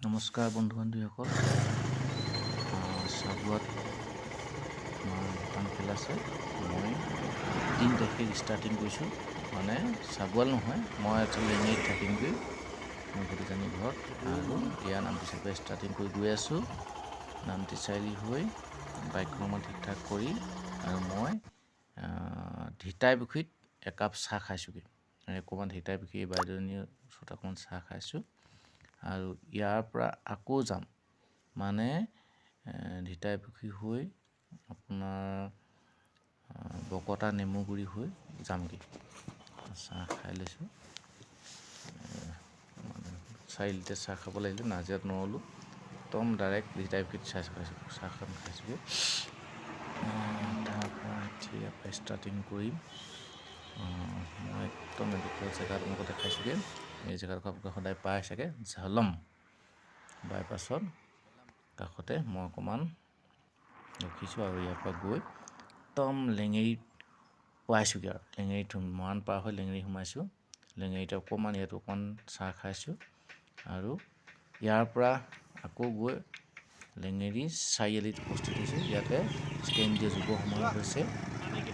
নমস্কাৰ বন্ধু বান্ধৱীসকল। চাবুৱাত এখন খেল আছে। মই 3 তাৰিখে ষ্টাৰ্টিং কৰিছোঁ। মানে চাবুৱাল নহয়, মই একচুৱেলি লেঙেৰিত থাকিমগৈ মোৰ ভতিজানীৰ ঘৰত। আৰু ইয়াৰ নামটি চাই ষ্টাৰ্টিং কৰি গৈ আছোঁ। নামটি চাৰিআলি হৈ বাইকখন মই ঠিক ঠাক কৰি আৰু মই ধিতাইপুখুৰীত একাপ চাহ খাইছোঁগৈ। অকণমান ধিতাইপুখুৰী বাইদেউজনীৰ ওচৰত অকণমান চাহ খাইছোঁ। আৰু ইয়াৰ পৰা আকৌ যাম, মানে ধিতাইপুখুৰী হৈ আপোনাৰ বকতা নেমুগুৰি হৈ যামগৈ। চাহ খাই লৈছোঁ। চাৰিআলিতে চাহ খাব লাগিলে, নাজিৰাত নৰলোঁ, একদম ডাইৰেক্ট ধিতাইপুখুৰীত চাহখন খাইছোঁগৈ। তাৰপৰা ইয়াৰ পৰা ষ্টাৰ্টিং কৰিম। মই একদম এডোখৰ জেগাত আপোনালোকক দেখাইছোঁগৈ। এই জেগাডোখৰ আপোনালোকে সদায় পাই চাগে, ঝালম বাইপাছত কাষতে মই অকণমান ৰখিছোঁ। আৰু ইয়াৰ পৰা গৈ একদম লেঙেৰিত পাইছোঁগৈ। আৰু লেঙেৰিত মৰাণ পাৰ হৈ লেঙেৰি সোমাইছোঁ। লেঙেৰিতে অকণমান ইয়াত অকণমান চাহ খাইছোঁ। আৰু ইয়াৰ পৰা আকৌ গৈ লেঙেৰি চাৰিআলিত উপস্থিত হৈছোঁ। ইয়াতে কেন্দ্ৰীয় যুৱ সমাৰোহ হৈছে,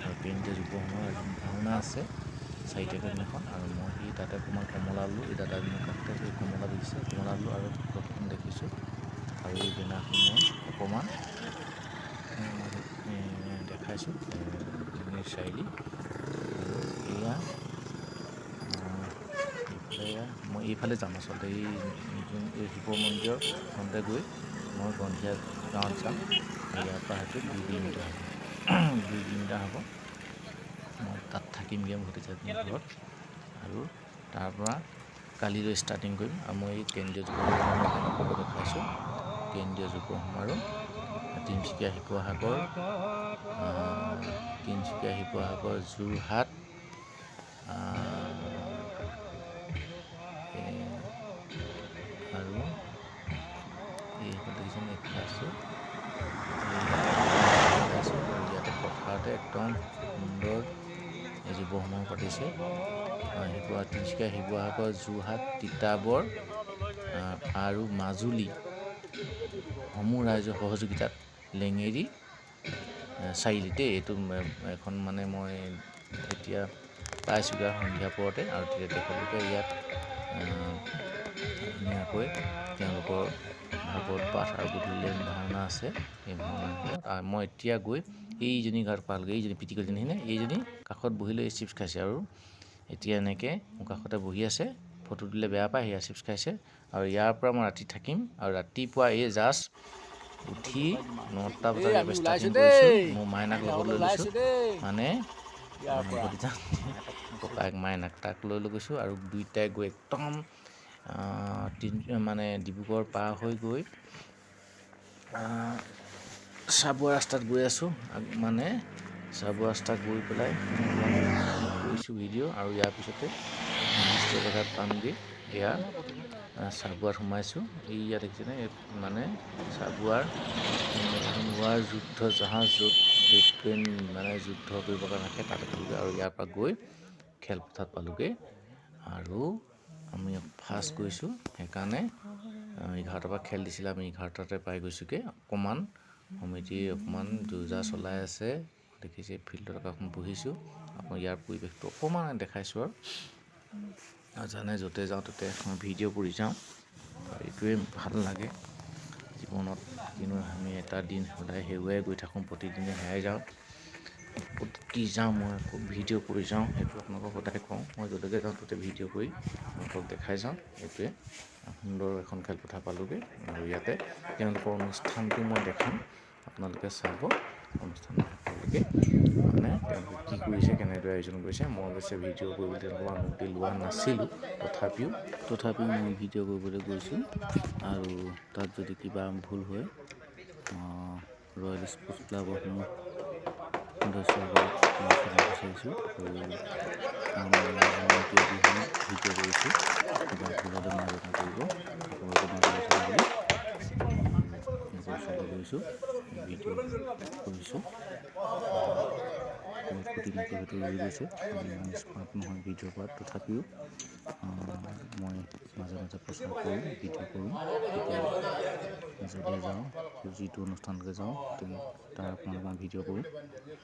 আৰু কেন্দ্ৰীয় যুৱ সমাৰোহ এজন ভাওনা আছে 4 তাৰিখৰ দিনাখন। আৰু মই সেই তাতে অকণমান কমলা ল'লোঁ। এই দাদাজনৰ কাষতে সেই কমলা দেখিছে, কমলা ল'লোঁ আৰু ফটোখন দেখিছোঁ। আৰু এই বেনাৰখন মই অকণমান দেখাইছোঁ, লেঙেৰি চাৰিআলি। আৰু এয়া মই এইফালে যাম আচলতে। এই শিৱ মন্দিৰৰ ফ্ৰণ্টে গৈ মই গন্ধিয়া গাঁৱত যাম। ইয়াৰ পৰা হয়তো 2 কিলোমিটাৰ হ'ব। 2 কিলোমিটাৰ হ'ব। মই তাত থাকিমগৈ ভতিজাজনীৰ ঘৰত। আৰু তাৰপৰা কালিলৈ ষ্টাৰ্টিং কৰিম। আৰু মই এই কেন্দ্ৰীয় যুৱ সমাৰোহ আপোনালোকক দেখাইছোঁ। কেন্দ্ৰীয় যুৱ সমাৰোহ তিনিচুকীয়া, শিৱসাগৰ, যোৰহাট, আৰু এইফালে দেখিছেনে, এইফালে আছোঁ। আৰু ইয়াতে পথাৰতে একদম সুন্দৰ যুৱ সমাৰোহ পাতিছে। তিনিচুকীয়া, শিৱসাগৰ, যোৰহাট, তিতাবৰ আৰু মাজুলী সমূহ ৰাইজৰ সহযোগিতাত লেঙেৰি চাৰিআলিতে এইটো এখন মানে মই এতিয়া পাইছোঁগৈ সন্ধিয়া পৰতে। আৰু তেখেতলোকে ইয়াত ধুনীয়াকৈ তেওঁলোকৰ ভাগৱত পাঠ আৰু গধূলি ভাওনা আছে। এই ভাওনা মই এতিয়া গৈ এইজনী গাঁৱত পালোগৈ। এইজনী পিটিকলজনী, এইজনী কাষত বহি লৈ চিপছ খাইছে। আৰু এতিয়া এনেকৈ মোৰ কাষতে বহি আছে। ফটো দিলে বেয়া পায়, সেয়া চিপছ খাইছে। আৰু ইয়াৰ পৰা মই ৰাতি থাকিম। আৰু ৰাতিপুৱা এই জাষ্ট উঠি 9টা বজাত ইয়াৰ পৰা ষ্টাৰ্টিং কৰিছোঁ। মোৰ মাইনাক লগত লৈ লৈছোঁ, মানে ককায়েক মাইনাক তাক লৈ গৈছোঁ। আৰু দুইটাই গৈ একদম মানে ডিব্ৰুগড় পাৰ হৈ গৈ চাবুৱা ৰাস্তাত গৈ আছোঁ। মানে চাবুৱা ৰাস্তা গৈ পেলাই কৰিছোঁ ভিডিঅ'। আৰু ইয়াৰ পিছতে নিৰ্দিষ্ট জেগাত পামগৈ। এয়া চাবুৱাত সোমাইছোঁ। এই ইয়াত দেখিছেনে, মানে চাবুৱাৰ এখন ৱাৰ যুদ্ধ জাহাজ, য'ত ইউক্ৰেইন মানে যুদ্ধ কৰিবৰ কাৰণে ৰাখে, তাতে পালোগৈ। আৰু ইয়াৰ পৰা গৈ খেলপথাৰত পালোগৈ। আৰু আমি ফাষ্ট গৈছোঁ, সেইকাৰণে 11টাৰ পৰা খেল দিছিলে, আমি 11টাতে পাই গৈছোঁগৈ। অকণমান সমিতি অকণমান যো-জা চলাই আছে, দেখিছে। ফিল্ডত অকণ বহিছোঁ। আকৌ ইয়াৰ পৰিৱেশটো অকণমান দেখাইছোঁ। আৰু জানে য'তে যাওঁ ত'তে মই ভিডিঅ' কৰি যাওঁ। এইটোৱে ভাল লাগে জীৱনত। কিনো আমি এটা দিন সদায় হেৰুৱাই গৈ থাকোঁ, প্ৰতিদিনে হেৰাই যাওঁ। ক'ত যাওঁ মই আকৌ ভিডিঅ' কৰি যাওঁ, সেইটো আপোনালোকক সদায় কওঁ। মই য'লৈকে যাওঁ ত'তে ভিডিঅ' কৰি আপোনালোকক দেখাই যাওঁ। এইটোৱে সুন্দৰ এখন খেলপথাৰ পালোগৈ। আৰু ইয়াতে তেওঁলোকৰ অনুষ্ঠানটো মই দেখাম, আপোনালোকে চাব। অনুষ্ঠান শেষলৈকে মানে তেওঁলোকে কি কৰিছে, কেনেদৰে আয়োজন কৰিছে। মই অৱশ্যে ভিডিঅ' কৰিবলৈ তেওঁলোকৰ অনুমতি লোৱা নাছিলোঁ। তথাপিও মই ভিডিঅ' কৰিবলৈ গৈছোঁ। আৰু তাত যদি কিবা ভুল হয়, ৰয়েল স্পৰ্টছ ক্লাবৰ সমূহ সদস্যসকলক মই ক্ষমা বিচাৰিছোঁ। আৰু অনুমতি অবিহনে ভিডিঅ' কৰিছোঁ, কিবা ভুল হ'লে মাৰ্জনা কৰিব। আপোনালোকে নজৰ ৰাখিব বুলি আপোনালোকৰ ওচৰলৈ গৈছোঁ, ভিডিঅ' কৰিছোঁ। বহুত কোটি নাটি হয়তো ৰৈ গৈছে, স্মাৰ্ট নহয় ভিডিঅ' কৰাত। তথাপিও মই মাজে মাজে প্ৰচাৰ কৰোঁ, ভিডিঅ' কৰোঁ। তেতিয়া য'তে যাওঁ, যিটো অনুষ্ঠানলৈ যাওঁ তাৰ আপোনালোকে ভিডিঅ' কৰোঁ।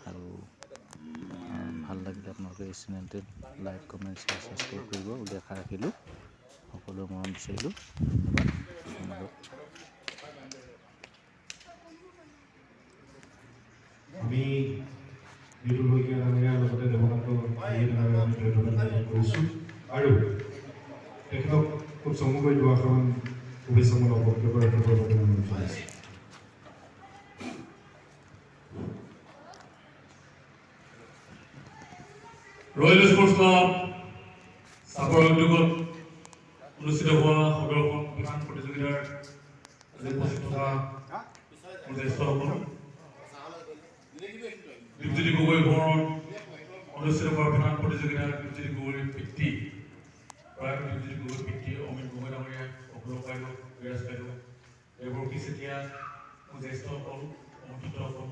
আৰু ভাল লাগিলে আপোনালোকে এই চেনেলটোত লাইক, কমেণ্ট, শ্বেয়াৰ, ছাবস্ক্ৰাইব কৰিব বুলি আশা ৰাখিলোঁ। সকলোৱে মৰম বিচাৰিলোঁ। ধন্যবাদ। আমি বিৰুলগীয়া ডাঙৰীয়াৰ লগতে দেৱকান্ত ডাঙৰীয়াক আমি ধন্যবাদ জ্ঞাপন কৰিছোঁ আৰু তেখেতক খুব চমুকৈ দুআষাৰমান শুভেচ্ছামূলক বক্তব্য ৰাখিবৰ বাবে অনুৰোধ জনাইছোঁ। ৰয়েল স্পৰ্টছ ক্লাব চাপৰ উদ্যোগত অনুষ্ঠিত হোৱা সদৰ্শন বিধান প্ৰতিযোগিতাৰ আজি উপস্থিত থকা মোৰ জ্যেষ্ঠসকল, দীপজ্যোতি গগৈ ভৱনত অনুষ্ঠিত হোৱা বিধান প্ৰতিযোগিতাৰ দীপজ্যোতি গগৈৰ পিতৃ প্ৰয়াত দীপজ্যোতি গগৈৰ পিতৃ অমিত গগৈ ডাঙৰীয়া, অপূৰ্ব বাইদেউ, বিৰাজ বাইদেউ, দেৱৰ্ষী চেতিয়া, মোৰ জ্যেষ্ঠসকল, সমৰ্থিতসকল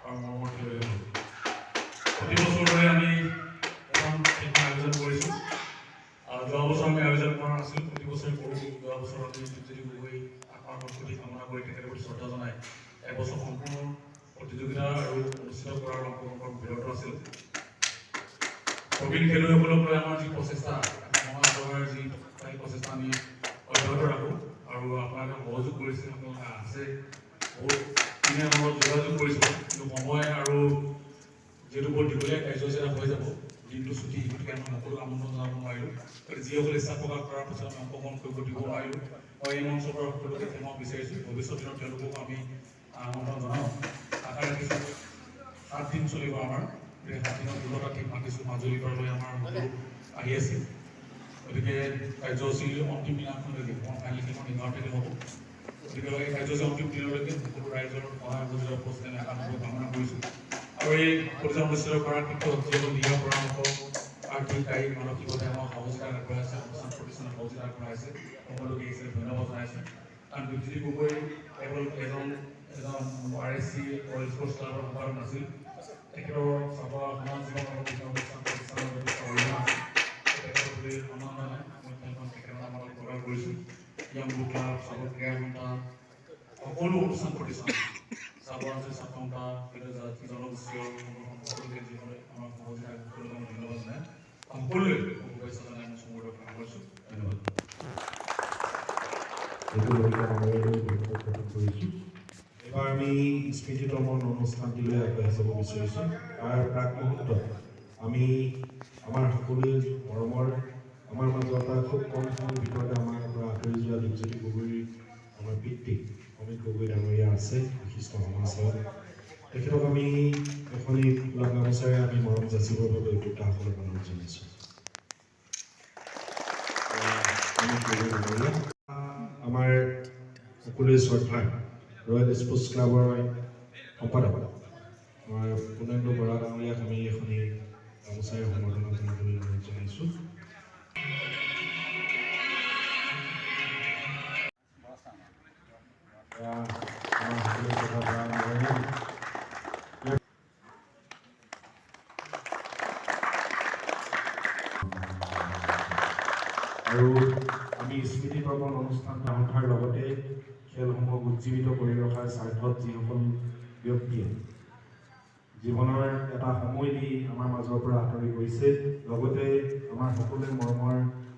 আৰু মৰমৰ খেলুৱৈসকল, প্ৰতি বছৰ দৰে আমি আয়োজন কৰিছোঁ। যোৱা বছৰ আমি আয়োজন কৰা নাছিলোঁ, প্ৰতি বছৰে কৰোঁ। যোৱা বছৰ আমি দীপজ্যোতি গগৈ আত্মাৰ সদ্গতি কামনা কৰি তেখেতৰ প্ৰতি শ্ৰদ্ধা জনাই এবছৰ সম্পূৰ্ণ প্ৰতিযোগিতা আৰু অনুষ্ঠিত কৰাৰ অংশগ্ৰহণ বিৰত আছিল। প্ৰবীণ খেলুৱৈসকলক লৈ আমাৰ যি প্ৰচেষ্টা, সমাজ সেৱাৰ যি প্ৰচেষ্টা আমি অব্যাহত ৰাখোঁ আৰু আপোনালোকে সহযোগ কৰিছে, আপোনালোকে আছে, বহুত দিনে আমাৰ যোগাযোগ কৰিছোঁ, কিন্তু সময় আৰু যিহেতু বৰ দীঘলীয়া কাৰ্যসূচী এটা হৈ যাব, দিনটো ছুটি, গতিকে আমি সকলোকে আমন্ত্ৰণ জনাব নোৱাৰিলোঁ। যিসকলে ইচ্ছা প্ৰকাশ কৰাৰ পিছত আমি অংশগ্ৰহণ কৰিব দিব নোৱাৰিলোঁ। মই এই মঞ্চৰ পৰা সকলোকে ক্ষমা বিচাৰিছোঁ। ভৱিষ্যত দিনত তেওঁলোকক আমি আমন্ত্ৰণ জনাওঁ। আশা ৰাখিছোঁ 7 দিন চলিব আমাৰ, গতিকে 7 দিনত 12টা টীম মাতিছোঁ। মাজুলীৰ পৰা লৈ আমাৰ সকলো আহি আছে, গতিকে কাৰ্যসূচীৰ অন্তিম দিনাখনলৈকে ফাইনেল খেলখন 11 তাৰিখে হ'ব। গতিকে এই কাৰ্যসূচীৰ অন্তিম দিনলৈকে সকলো ৰাইজৰ সহায় সহযোগিতা উপস্থিত আমি আশা কামনা কৰিছোঁ। আৰু এই প্ৰতিযোগিতা অনুষ্ঠিত কৰাৰ ক্ষেত্ৰত যিসকল দিহা পৰামৰ্শ, আৰ্থিক, কায়িক, মানসিকভাৱে আমাক সহযোগিতা আগবঢ়াইছে, অনুষ্ঠান প্ৰতিষ্ঠানে সহযোগিতা আগবঢ়াইছে, সকলোকে এই হিচাপে ধন্যবাদ জনাইছোঁ। কাৰণ দীপজ্যোতি গগৈ কেৱল এজন RSC ৰয়েল স্পৰ্টছ ক্লাবৰ সম্পাদক নাছিল, তেখেতৰ চাপৰ সমাজ জীৱনৰ অনুষ্ঠান প্ৰতিষ্ঠানৰ অৰিহণা আছিল। তেখেতৰ প্ৰতি সন্মান জনাই মই খেলখন তেখেতৰ নামত প্ৰকাশ কৰিছোঁ। য়াং বুক ক্লাব, চাপৰ ক্ৰীড়া সন্থা, সকলো অনুষ্ঠান প্ৰতিষ্ঠান, চাপৰ আছে ছাত্ৰসন্থা, জনগোষ্ঠীয় সকলোকে যিসকলে আমাক সহযোগিতা সকলোকে মই ধন্যবাদ জনাই সকলোৱে শুভেচ্ছা জনাই মই চমুকৈ প্ৰকাশ কৰিছোঁ। ধন্যবাদ। এবাৰ আমি স্মৃতিতমন অনুষ্ঠানটিলৈ আগবাঢ়ি যাব বিচাৰিছোঁ। তাৰ প্ৰাক মুহূৰ্তত আমি আমাৰ সকলোৱে মৰমৰ, আমাৰ মাজৰ পৰা খুব কম সময়ৰ ভিতৰতে আমাৰ পৰা আঁতৰি যোৱা দীপজ্যোতি গগৈৰ আমাৰ পিতৃ অমিত গগৈ ডাঙৰীয়া আছে, বিশিষ্ট সমাজসেৱক। তেখেতক আমি এখনি ফুলা গামোচাৰে আমি মৰম যাচিবৰ বাবে উদ্যোক্তাসকলক অনুৰোধ জনাইছোঁ। আমাৰ সকলোৱে শ্ৰদ্ধাৰ ৰয়েল স্পৰ্টছ ক্লাবৰ সম্পাদক আমাৰ পুৰ্ণেন্দু বৰা ডাঙৰীয়াক আমি এখনি গামোচাৰে সম্বৰ্ধনা জনাবলৈ অনুৰোধ জনাইছোঁ। আমাৰ সকলোৱে কথা বৰা ডাঙৰীয়া আৰু আমি স্মৃতিতৰ্পণ অনুষ্ঠান ৰখাৰ লগতে খেলসমূহক উজ্জীৱিত কৰি ৰখাৰ স্বাৰ্থত যিসকল ব্যক্তিয়ে জীৱনৰ এটা সময় দি আমাৰ মাজৰ পৰা আঁতৰি গৈছে, লগতে আমাৰ সকলোৱে মৰমৰ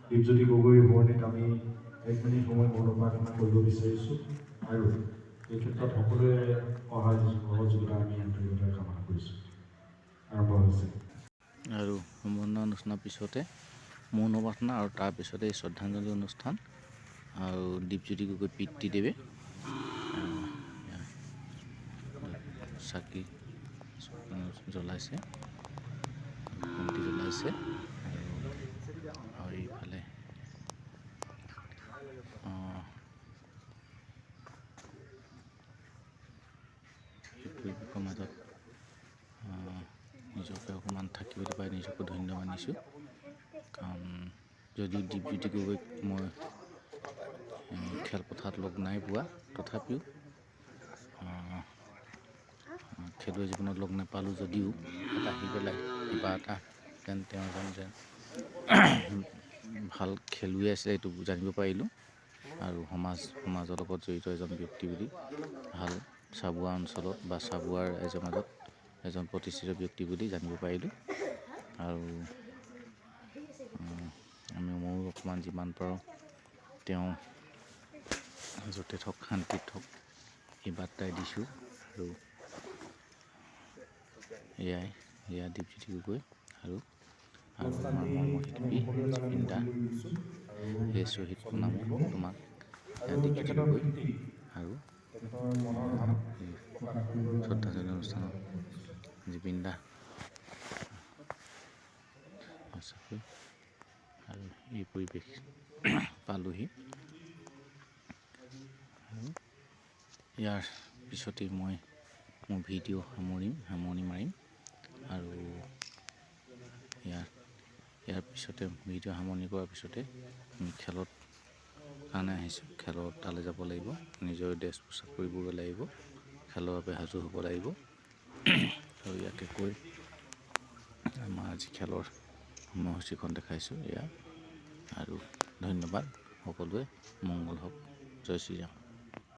দীপজ্যোতি গগৈৰ ভৰণীত আমি 1 মিনিট সময় মৌন প্ৰাৰ্থনা কৰিব বিচাৰিছোঁ আৰু এই ক্ষেত্ৰত সকলোৱে সহায় সহযোগিতা আমি আন্তৰিকতাৰে কামনা কৰিছোঁ। আৰম্ভ হৈছে আৰু সম্বৰ্ধনা অনুষ্ঠানৰ পিছতে মৌন প্ৰাৰ্থনা আৰু তাৰপিছতে শ্ৰদ্ধাঞ্জলি অনুষ্ঠান আৰু দীপজ্যোতি গগৈ পিতৃদেৱে চাকি জ্বলাইছে, বন্তি জ্বলাইছে আৰু এইফালে মাজত নিজকে অকণমান থাকিবলৈ পাই নিজকে ধন্য মানিছোঁ। কাৰণ যদিও দীপজ্যোতি গগৈক মই খেলপথাৰত লগ নাই পোৱা, তথাপিও খেলুৱৈ জীৱনত লগ নাপালোঁ যদিও আহি পেলাই কিবা এটা যেন তেওঁ যেন ভাল খেলুৱৈ আছিলে এইটো জানিব পাৰিলোঁ আৰু সমাজৰ লগত জড়িত এজন ব্যক্তি বুলি ভাল চাবুৱা অঞ্চলত বা চাবুৱাৰ ৰাইজৰ মাজত এজন প্ৰতিষ্ঠিত ব্যক্তি বুলি জানিব পাৰিলোঁ আৰু ময়ো অকণমান যিমান পাৰোঁ তেওঁ য'তে থওক শান্তিত থওক এই বাৰ্তাই দিছোঁ আৰু এয়া দীপজ্যোতি গগৈ আৰু আমাৰ মৰ্মশিল্পী জুবিন দা সেই শ্বহীদ প্ৰণামো তোমাক দীপজ্যোতি গগৈ আৰু শ্ৰদ্ধাঞ্জলি অনুষ্ঠানত জুবিন দা সঁচাকৈ আৰু এই পৰিৱেশ পালোহি আৰু ইয়াৰ পিছতেই মই মোৰ ভিডিঅ' সামৰণি মাৰিম আৰু ইয়াৰ পিছতে ভিডিঅ' সামৰণি কৰাৰ পিছতে আমি খেলত কাৰণে আহিছোঁ খেলৰ তালৈ যাব লাগিব নিজৰ ড্ৰেছ পোছাক কৰিব লাগিব খেলৰ বাবে সাজু হ'ব লাগিব আৰু ইয়াকে কৈ আমাৰ আজি খেলৰ সময়সূচীখন দেখাইছোঁ এয়া আৰু ধন্যবাদ সকলোৱে মংগল হওক জয় শ্ৰীৰাম।